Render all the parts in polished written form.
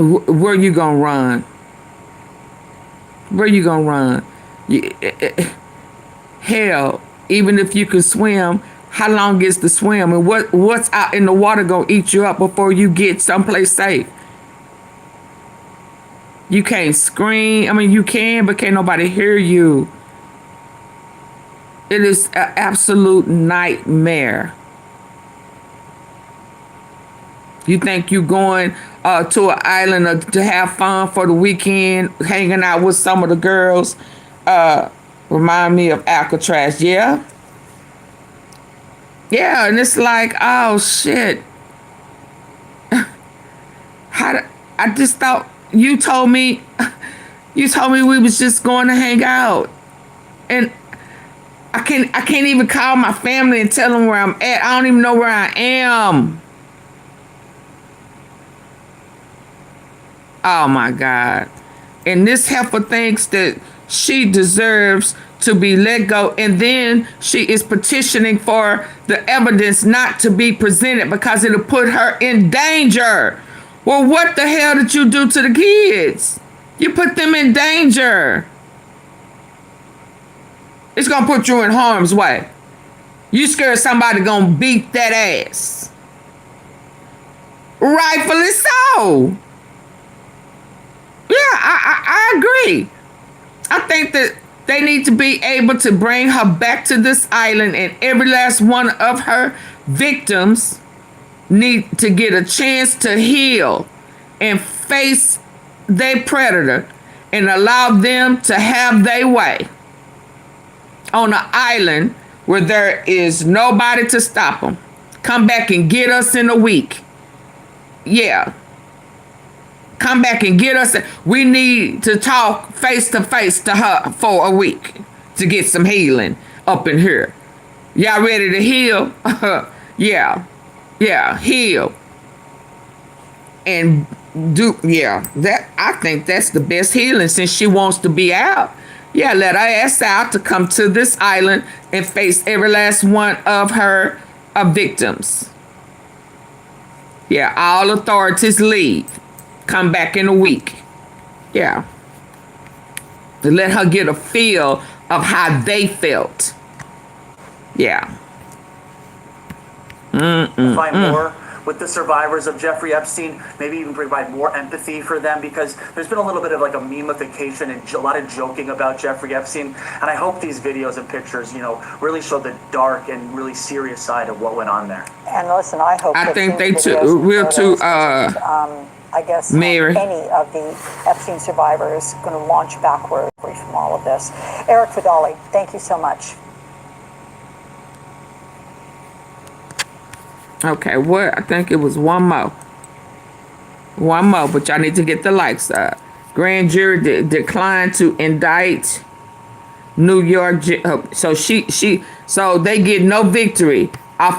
Where you gonna run? Where you gonna run? Hell, even if you can swim, how long is the swim? And what's out in the water gonna eat you up before you get someplace safe? You can't scream. I mean, you can, but can't nobody hear you. It is an absolute nightmare. You think you going to an island to have fun for the weekend, hanging out with some of the girls. Remind me of Alcatraz, yeah? Yeah, and it's like, oh, shit. I just thought, you told me we was just going to hang out. And I can't even call my family and tell them where I'm at. I don't even know where I am. Oh my God. And this heifer thinks that she deserves to be let go, and then she is petitioning for the evidence not to be presented because it'll put her in danger. Well, what the hell did you do to the kids? You put them in danger. It's gonna put you in harm's way. You scared somebody gonna beat that ass. Rightfully so. Yeah, I agree. I think that they need to be able to bring her back to this island, and every last one of her victims need to get a chance to heal and face their predator and allow them to have their way on an island where there is nobody to stop them. Come back and get us in a week. Yeah. Come back and get us. We need to talk face to face to her for a week to get some healing up in here. Y'all ready to heal? Yeah. Yeah, heal. And I think that's the best healing, since she wants to be out. Yeah, let her ass out to come to this island and face every last one of her victims. Yeah, all authorities leave. Come back in a week. Yeah. To let her get a feel of how they felt. Yeah. Find more with the survivors of Jeffrey Epstein, maybe even provide more empathy for them, because there's been a little bit of like a memification and a lot of joking about Jeffrey Epstein. And I hope these videos and pictures, really show the dark and really serious side of what went on there. And listen, I hope I think they will I guess Mary. Any of the Epstein survivors going to launch backward from all of this. Eric Vidali, thank you so much. Okay, I think it was one more, but y'all need to get the likes up. Grand jury declined to indict New York. So they get no victory.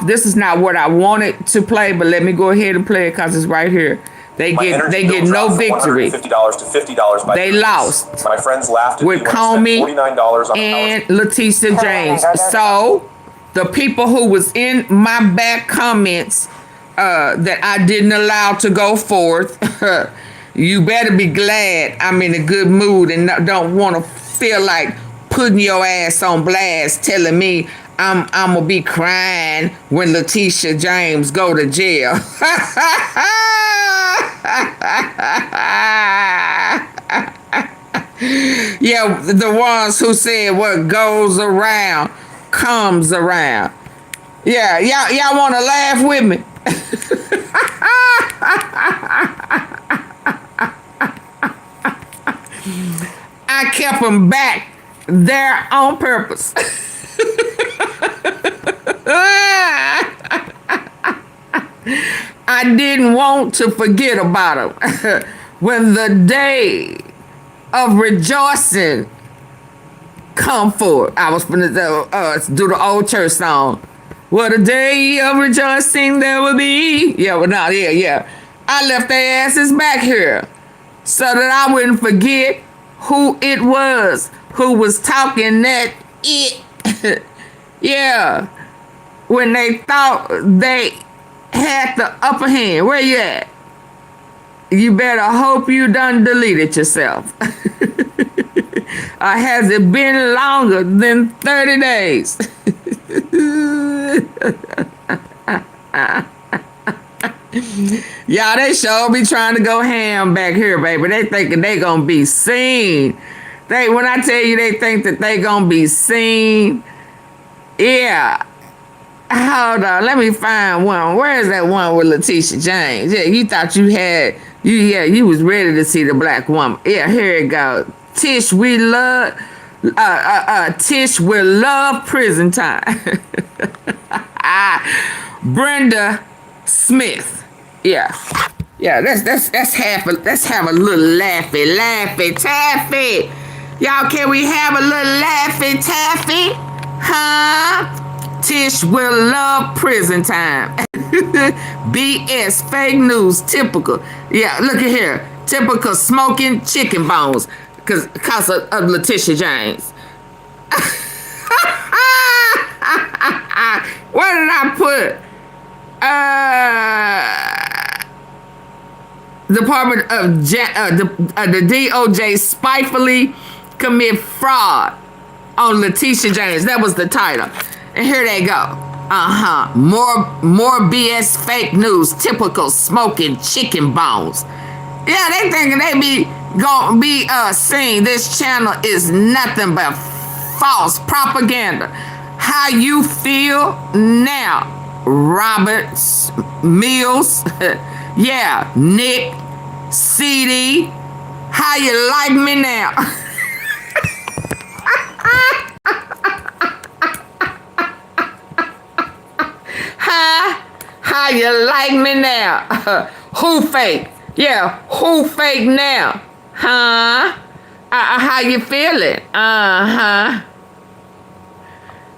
This is not what I wanted to play, but let me go ahead and play it because it's right here. They get no victory. $150 to $50 by they lost. My friends laughed at with Comey and Letitia James. So the people who was in my back comments that I didn't allow to go forth, you better be glad I'm in a good mood and don't want to feel like putting your ass on blast, telling me I'm gonna be crying when Letitia James go to jail. Yeah, the ones who said what goes around comes around. Yeah, y'all want to laugh with me? I kept them back there on purpose. I didn't want to forget about them. When the day of rejoicing come forth, I was going to do the old church song. What a day of rejoicing there will be. Yeah, well, no, yeah. I left their asses back here so that I wouldn't forget who it was who was talking that it. Yeah. When they thought they had the upper hand. Where you at? You better hope you done deleted yourself. Or has it been longer than 30 days? Y'all, they sure be trying to go ham back here, baby. They thinking they gonna be seen. When I tell you they think that they gonna be seen, yeah. Hold on, let me find one. Where is that one with Letitia James? Yeah, you thought you had, you was ready to see the black woman. Yeah, here it goes. Tish, we love, Tish will love prison time. Brenda Smith. Yeah, let's have a little laffy taffy. Y'all, can we have a little laffy taffy? Huh? Tish will love prison time. BS, fake news, typical. Yeah, look at here. Typical smoking chicken bones because of Letitia James. What did I put? Department of the DOJ spitefully commit fraud on Letitia James. That was the title. And here they go. More BS fake news. Typical smoking chicken bones. Yeah, they thinking they gonna be seen. This channel is nothing but false propaganda. How you feel now, Roberts, Mills, yeah, Nick, CD. How you like me now? How you like me now? Who fake? Yeah, who fake now? Huh? How you feeling?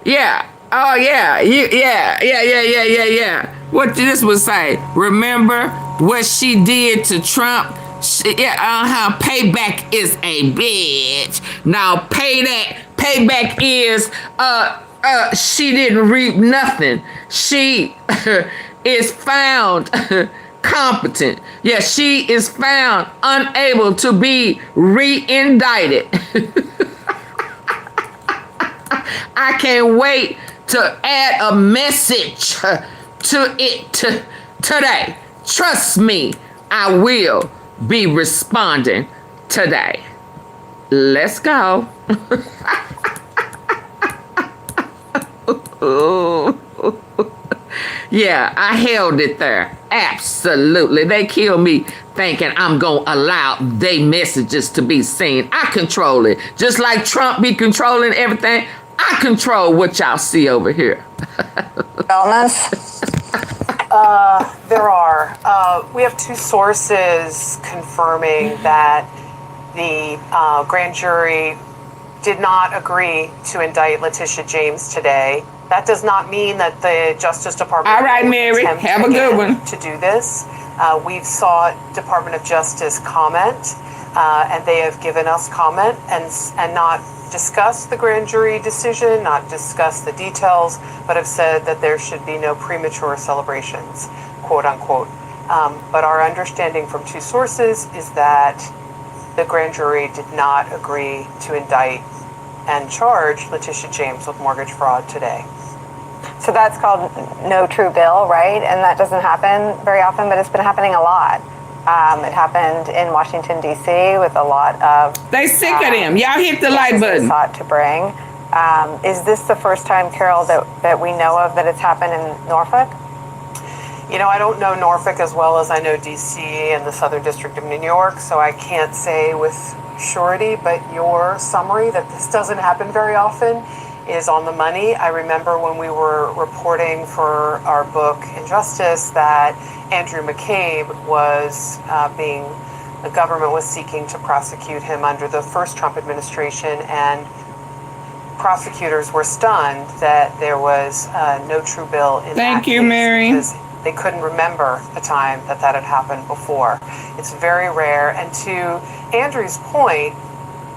Yeah. Oh yeah. Yeah. What this would say? Remember what she did to Trump? Payback is a bitch. Now payback is she didn't reap nothing. She is found competent. Yeah, she is found unable to be re-indicted. I can't wait to add a message to it today. Trust me, I will be responding today. Let's go. Yeah, I held it there. Absolutely. They kill me thinking I'm going to allow their messages to be seen. I control it. Just like Trump be controlling everything, I control what y'all see over here. Developments? There are. We have two sources confirming that the grand jury did not agree to indict Letitia James today. That does not mean that the Justice Department. All right, Mary, have a good one. To do this, we've sought Department of Justice comment, and they have given us comment and not discussed the grand jury decision, not discussed the details, but have said that there should be no premature celebrations, quote unquote. But our understanding from two sources is that the grand jury did not agree to indict and charge Letitia James with mortgage fraud today. So that's called no true bill, right? And that doesn't happen very often, but it's been happening a lot. It happened in Washington, D.C. with a lot of... They sick of them. Y'all hit the like button. ...sought to bring. Is this the first time, Carol, that we know of that it's happened in Norfolk? You know, I don't know Norfolk as well as I know D.C. and the Southern District of New York, so I can't say with surety, but your summary that this doesn't happen very often is on the money. I remember when we were reporting for our book Injustice that Andrew McCabe was the government was seeking to prosecute him under the first Trump administration, and prosecutors were stunned that there was no true bill in that case. Thank you, Mary. Because they couldn't remember a time that had happened before. It's very rare. And to Andrew's point,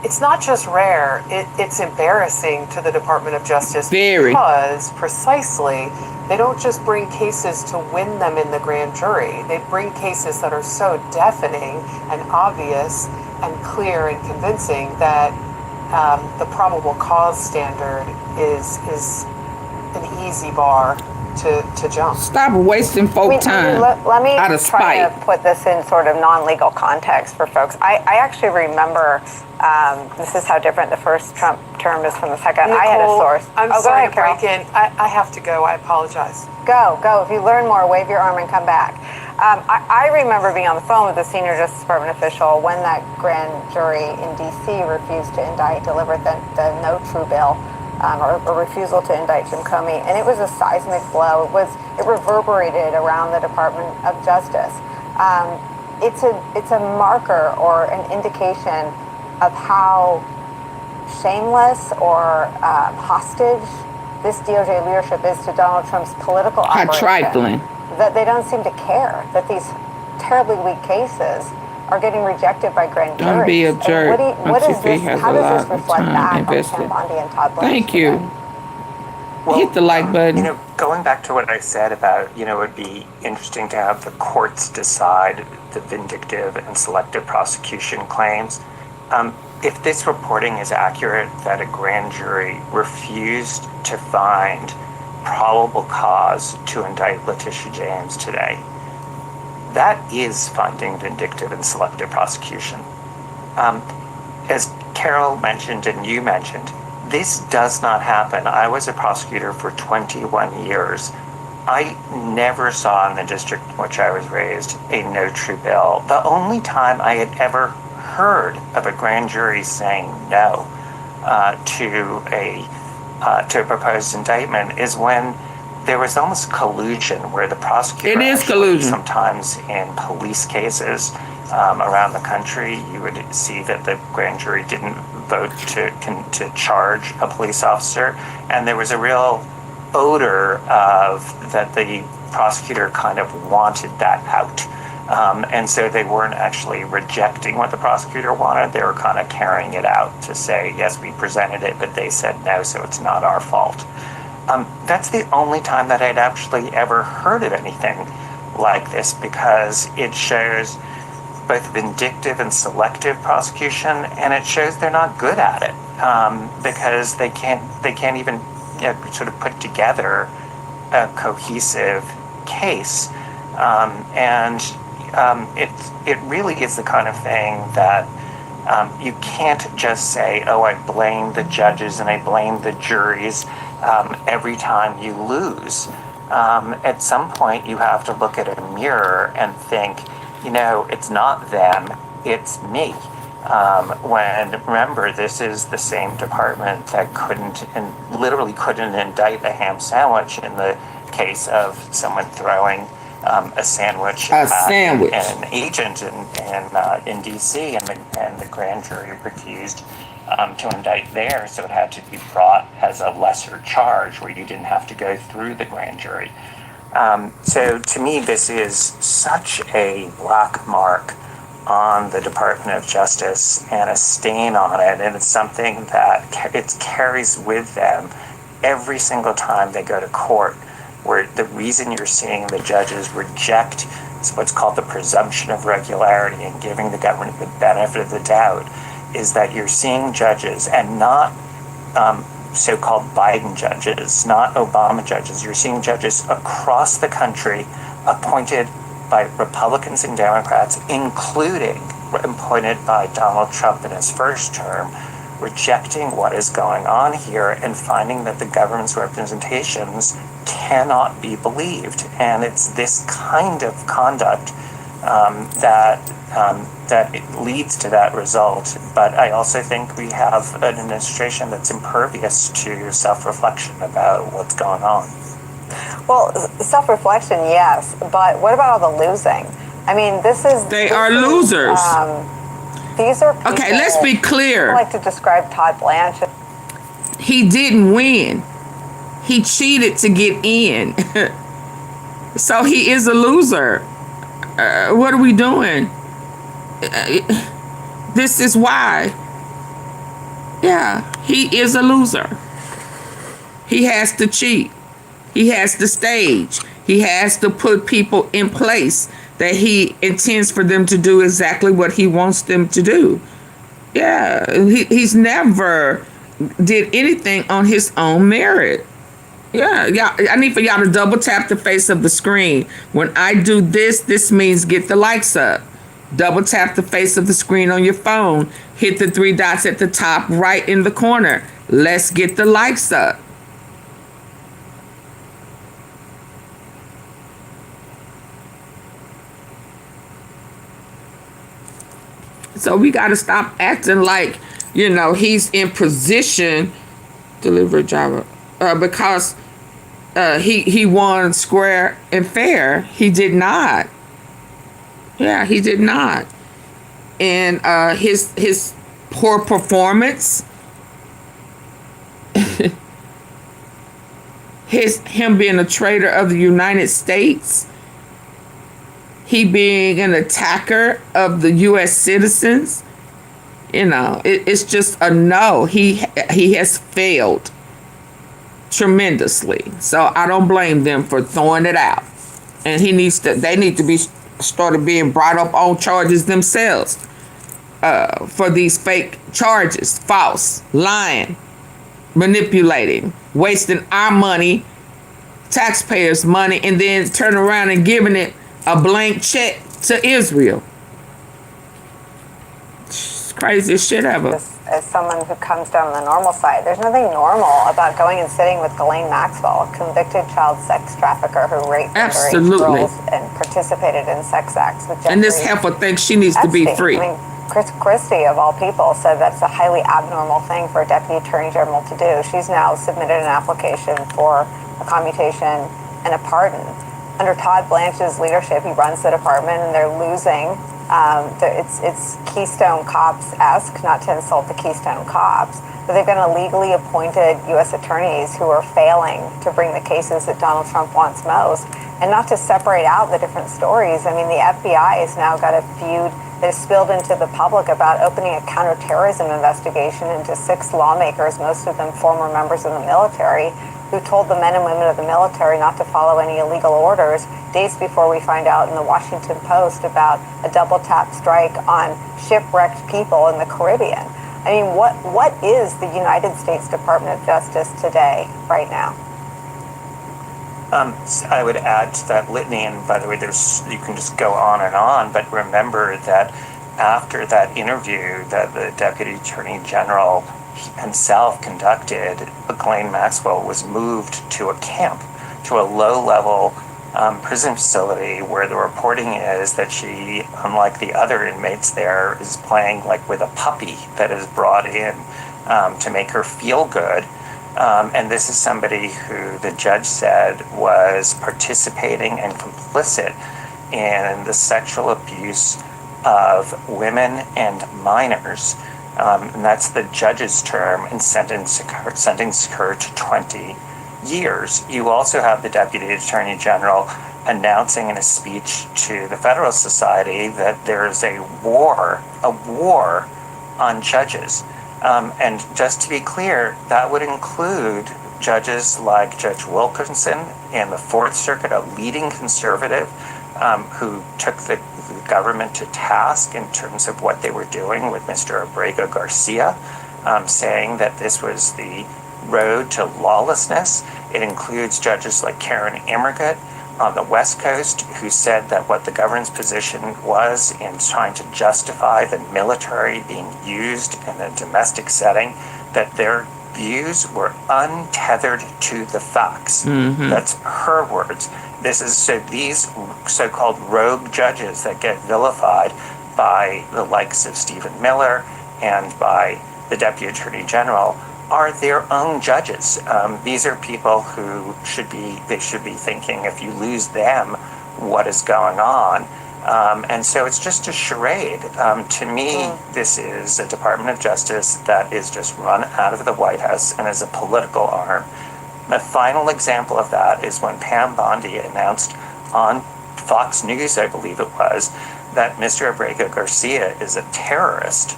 it's not just rare, it's embarrassing to the Department of Justice. Very. Because precisely, they don't just bring cases to win them in the grand jury. They bring cases that are so deafening and obvious and clear and convincing that the probable cause standard is an easy bar to jump. Stop wasting folk time Let me out of try spite. to put this in sort of non-legal context for folks. I actually remember, this is how different the first Trump term is from the second. I had a Nicole, source. I'm Go sorry ahead, to Carol. break in. I have to go. I apologize. Go. If you learn more, wave your arm and come back. I remember being on the phone with a senior Justice Department official when that grand jury in D.C. refused to indict, delivered the no true bill, or refusal to indict Jim Comey, and it was a seismic blow. It reverberated around the Department of Justice. It's a marker or an indication of how shameless or hostage this DOJ leadership is to Donald Trump's political How operation. trifling. That they don't seem to care that these terribly weak cases are getting rejected by grand juries. Don't be a And jerk. what is AunTeaFee this? has How a does lot this of reflect time back on invested. Ken Bundy and Todd Blanchard? Thank you. Well, Hit the like button. Going back to what I said about, it would be interesting to have the courts decide the vindictive and selective prosecution claims. If this reporting is accurate that a grand jury refused to find probable cause to indict Letitia James today, that is finding vindictive and selective prosecution. As Carol mentioned and you mentioned, this does not happen. I was a prosecutor for 21 years. I never saw in the district in which I was raised a no true bill. The only time I had ever heard of a grand jury saying no to a proposed indictment is when there was almost collusion where the prosecutor It is actually, collusion. sometimes in police cases around the country, you would see that the grand jury didn't vote to charge a police officer, and there was a real odor of that the prosecutor kind of wanted that out. And so they weren't actually rejecting what the prosecutor wanted. They were kind of carrying it out to say, yes, we presented it, but they said no, so it's not our fault. That's the only time that I'd actually ever heard of anything like this, because it shows both vindictive and selective prosecution, and it shows they're not good at it, because they can't even sort of put together a cohesive case. It really is the kind of thing that you can't just say, oh, I blame the judges and I blame the juries every time you lose. At some point, you have to look at a mirror and think, it's not them, it's me. Remember, this is the same department that literally couldn't indict a ham sandwich in the case of someone throwing a sandwich at an agent in D.C. and the grand jury refused to indict there, so it had to be brought as a lesser charge where you didn't have to go through the grand jury. So to me, this is such a black mark on the Department of Justice and a stain on it, and it's something that it carries with them every single time they go to court, where the reason you're seeing the judges reject what's called the presumption of regularity and giving the government the benefit of the doubt is that you're seeing judges, and not so-called Biden judges, not Obama judges. You're seeing judges across the country appointed by Republicans and Democrats, including appointed by Donald Trump in his first term, rejecting what is going on here and finding that the government's representations cannot be believed. And it's this kind of conduct that it leads to that result. But I also think we have an administration that's impervious to self-reflection about what's going on. Well, self-reflection, yes, but what about all the losing? I mean, They are losers. These are people. Okay, let's be clear. I like to describe Todd Blanchard. He didn't win. He cheated to get in. So he is a loser. What are we doing? This is why Yeah, he is a loser. He has to cheat. He has to stage. He has to put people in place that he intends for them to do exactly what he wants them to do. Yeah, he's never did anything on his own merit. Yeah, I need for y'all to double tap the face of the screen. When I do this, this means get the likes up. Double tap the face of the screen on your phone. Hit the 3 dots at the top right in the corner. Let's get the likes up. So we got to stop acting like, he's in position to deliver Java because he won square and fair. He did not. Yeah, he did not. And his poor performance, him being a traitor of the United States, he being an attacker of the U.S. citizens, it's just a no. He has failed tremendously. So I don't blame them for throwing it out. And they need to be started being brought up on charges themselves for these fake charges, false, lying, manipulating, wasting our money, taxpayers' money, and then turn around and giving it a blank check to Israel. It's craziest shit ever. As someone who comes down the normal side, there's nothing normal about going and sitting with Ghislaine Maxwell, a convicted child sex trafficker who raped underage girls and participated in sex acts with Jeffrey. And this heifer thinks she needs to be free. I mean, Chris Christie, of all people, said that's a highly abnormal thing for a deputy attorney general to do. She's now submitted an application for a commutation and a pardon. Under Todd Blanche's leadership, he runs the department, and they're losing. It's Keystone Cops-esque, not to insult the Keystone Cops, but they've got illegally appointed U.S. attorneys who are failing to bring the cases that Donald Trump wants most. And not to separate out the different stories. I mean, the FBI has now got a feud that has spilled into the public about opening a counterterrorism investigation into 6 lawmakers, most of them former members of the military, who told the men and women of the military not to follow any illegal orders days before we find out in the Washington Post about a double tap strike on shipwrecked people in the Caribbean. I mean, what is the United States Department of Justice today, right now? I would add to that litany, and by the way, you can just go on, but remember that after that interview that the Deputy Attorney General himself conducted, Ghislaine Maxwell was moved to a camp, to a low-level prison facility where the reporting is that she, unlike the other inmates there, is playing like with a puppy that is brought in to make her feel good. And this is somebody who the judge said was participating and complicit in the sexual abuse of women and minors. And that's the judge's term, and sentenced her to 20 years. You also have the Deputy Attorney General announcing in a speech to the Federalist Society that there is a war on judges. And just to be clear, that would include judges like Judge Wilkinson in the Fourth Circuit, a leading conservative who took the government to task in terms of what they were doing with Mr. Abrego Garcia, saying that this was the road to lawlessness. It includes judges like Karen Immergut on the West Coast, who said that what the government's position was in trying to justify the military being used in a domestic setting, that their views were untethered to the facts. Mm-hmm. That's her words. These so-called rogue judges that get vilified by the likes of Stephen Miller and by the Deputy Attorney General are their own judges. These are people who should be thinking, if you lose them, what is going on? And so it's just a charade. To me, this is a Department of Justice that is just run out of the White House and is a political arm. The final example of that is when Pam Bondi announced on Fox News, I believe it was, that Mr. Abrego Garcia is a terrorist.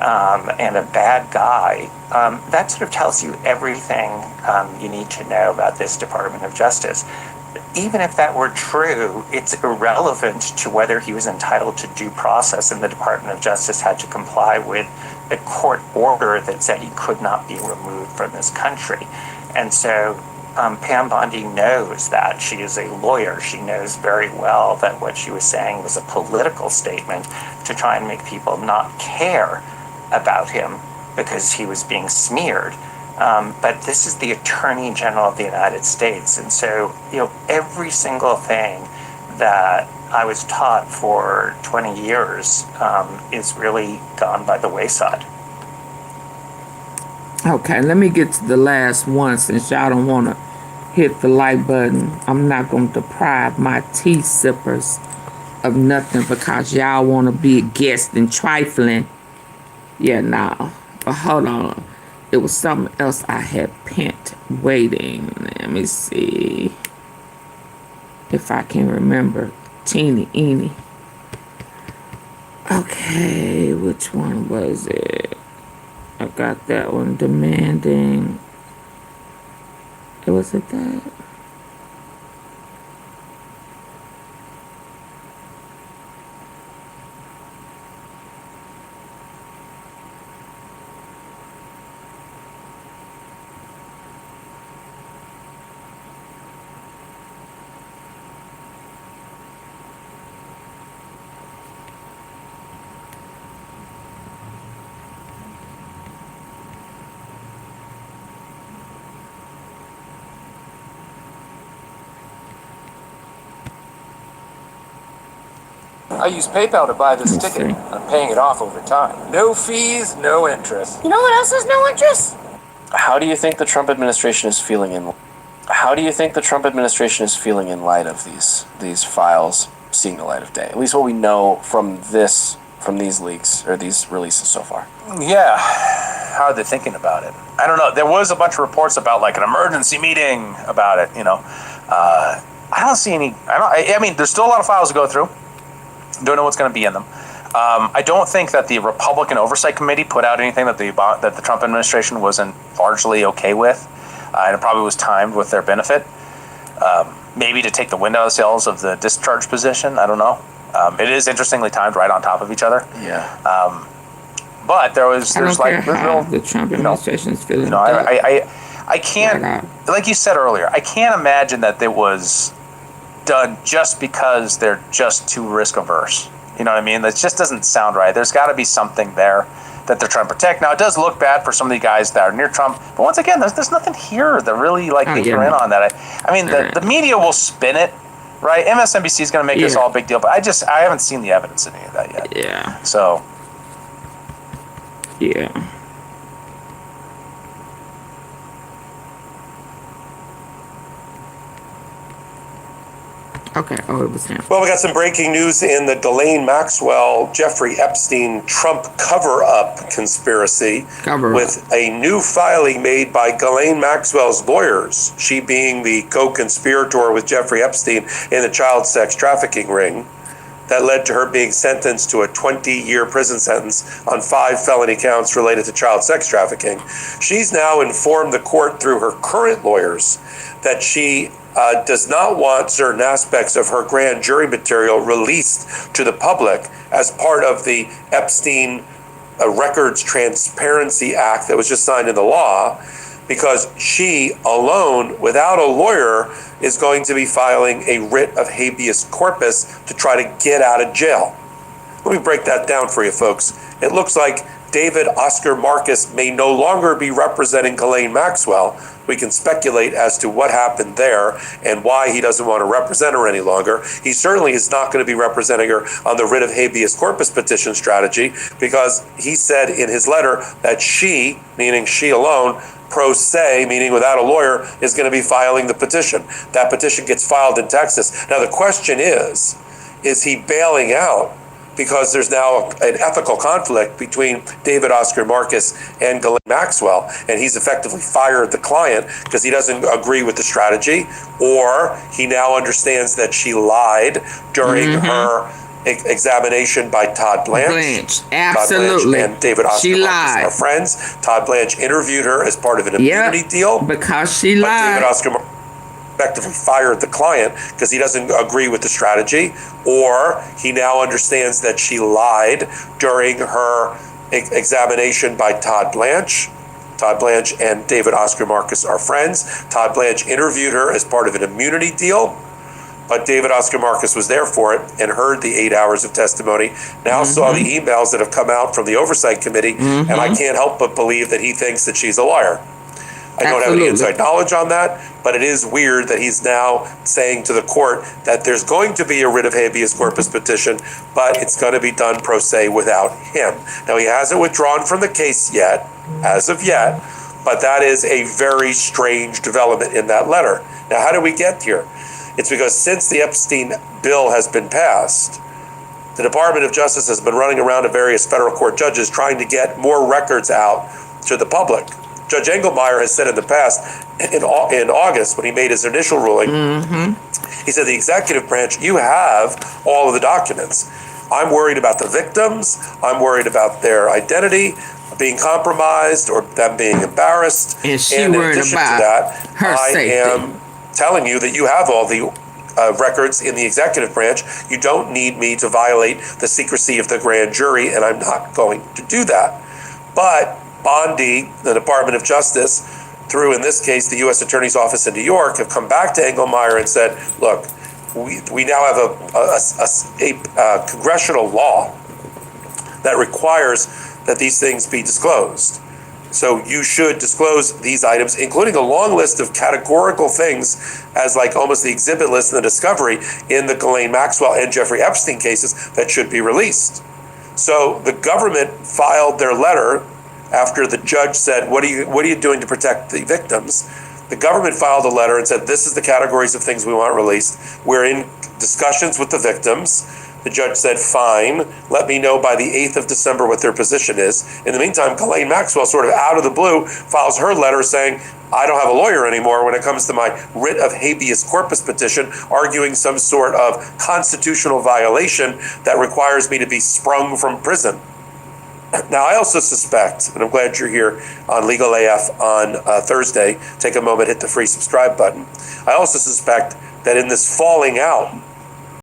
and a bad guy, that sort of tells you everything you need to know about this Department of Justice. Even if that were true, it's irrelevant to whether he was entitled to due process, and the Department of Justice had to comply with a court order that said he could not be removed from this country. And so Pam Bondi knows that. She is a lawyer. She knows very well that what she was saying was a political statement to try and make people not care about him because he was being smeared. But this is the Attorney General of the United States. And so, every single thing that I was taught for 20 years is really gone by the wayside. Okay, let me get to the last one since y'all don't want to hit the like button. I'm not going to deprive my tea sippers of nothing because y'all want to be a guest and trifling. Yeah, nah. But hold on. It was something else I had pent waiting. Let me see if I can remember. Teeny eeny. Okay, which one was it? I got that one. Demanding. Was it that? I use PayPal to buy this ticket. I'm paying it off over time. No fees, no interest. You know what else has no interest? How do you think the Trump administration is feeling in light of these files seeing the light of day? At least what we know from these leaks or these releases so far. Yeah, how are they thinking about it? I don't know. There was a bunch of reports about like an emergency meeting about it. I don't see any. I mean, there's still a lot of files to go through. Don't know what's going to be in them. I don't think that the Republican Oversight Committee put out anything that the Trump administration wasn't largely okay with, and it probably was timed with their benefit. Maybe to take the wind out of the sails of the discharge position. I don't know. It is interestingly timed right on top of each other. Yeah. I But don't care how the Trump administration is feeling. I can't, like you said earlier, I can't imagine that it was done just because they're just too risk averse. You know what I mean? That just doesn't sound right. There's got to be something there that they're trying to protect. Now, it does look bad for some of the guys that are near Trump, but once again, there's nothing here that really anchor in on that. I mean, the media will spin it, right? MSNBC is going to make this all a big deal, but I haven't seen the evidence in any of that yet. Yeah. So. Yeah. Okay. Oh, it was him. Well, we got some breaking news in the Ghislaine Maxwell, Jeffrey Epstein Trump cover-up conspiracy with a new filing made by Ghislaine Maxwell's lawyers, she being the co-conspirator with Jeffrey Epstein in the child sex trafficking ring. That led to her being sentenced to a 20-year prison sentence on 5 felony counts related to child sex trafficking. She's now informed the court through her current lawyers that she does not want certain aspects of her grand jury material released to the public as part of the Epstein Records Transparency Act that was just signed into law, because she alone, without a lawyer, is going to be filing a writ of habeas corpus to try to get out of jail. Let me break that down for you, folks. It looks like David Oscar Marcus may no longer be representing Ghislaine Maxwell. We can speculate as to what happened there and why he doesn't want to represent her any longer. He certainly is not going to be representing her on the writ of habeas corpus petition strategy, because he said in his letter that she, meaning she alone, pro se, meaning without a lawyer, is going to be filing the petition. That petition gets filed in Texas. Now the question is he bailing out because there's now an ethical conflict between David Oscar Marcus and Ghislaine Maxwell, and he's effectively fired the client because he doesn't agree with the strategy, or he now understands that she lied during her examination by Todd Blanche. Absolutely. Todd Blanche and David Oscar She Marcus lied. are friends. Todd Blanche interviewed her as part of an immunity deal. Because she But lied. David Oscar effectively fired the client because he doesn't agree with the strategy, or he now understands that she lied during her examination by Todd Blanche. Todd Blanche and David Oscar Marcus are friends. Todd Blanche interviewed her as part of an immunity deal, but David Oscar Marcus was there for it and heard the 8 hours of testimony, now saw the emails that have come out from the Oversight Committee, and I can't help but believe that he thinks that she's a liar. I don't have any inside knowledge on that, but it is weird that he's now saying to the court that there's going to be a writ of habeas corpus petition, but it's going to be done pro se without him. Now, he hasn't withdrawn from the case yet, as of yet, but that is a very strange development in that letter. Now, how do we get here? It's because since the Epstein bill has been passed, the Department of Justice has been running around to various federal court judges trying to get more records out to the public. Judge Engelmeyer has said in the past, in August, when he made his initial ruling, he said, the executive branch, you have all of the documents. I'm worried about the victims. I'm worried about their identity being compromised or them being embarrassed. And she in worried addition about to that, her safety. I am telling you that you have all the records in the executive branch. You don't need me to violate the secrecy of the grand jury, and I'm not going to do that. But Bondi, the Department of Justice, through, in this case, the U.S. Attorney's Office in New York, have come back to Engelmeyer and said, look, we now have a congressional law that requires that these things be disclosed. So you should disclose these items, including a long list of categorical things as like almost the exhibit list in the discovery in the Ghislaine Maxwell and Jeffrey Epstein cases that should be released. So the government filed their letter after the judge said, what are you doing to protect the victims? The government filed a letter and said, this is the categories of things we want released. We're in discussions with the victims. The judge said, fine, let me know by the 8th of December what their position is. In the meantime, Ghislaine Maxwell, sort of out of the blue, files her letter saying, I don't have a lawyer anymore when it comes to my writ of habeas corpus petition, arguing some sort of constitutional violation that requires me to be sprung from prison. Now, I also suspect, and I'm glad you're here on Legal AF on Thursday, take a moment, hit the free subscribe button. I also suspect that in this falling out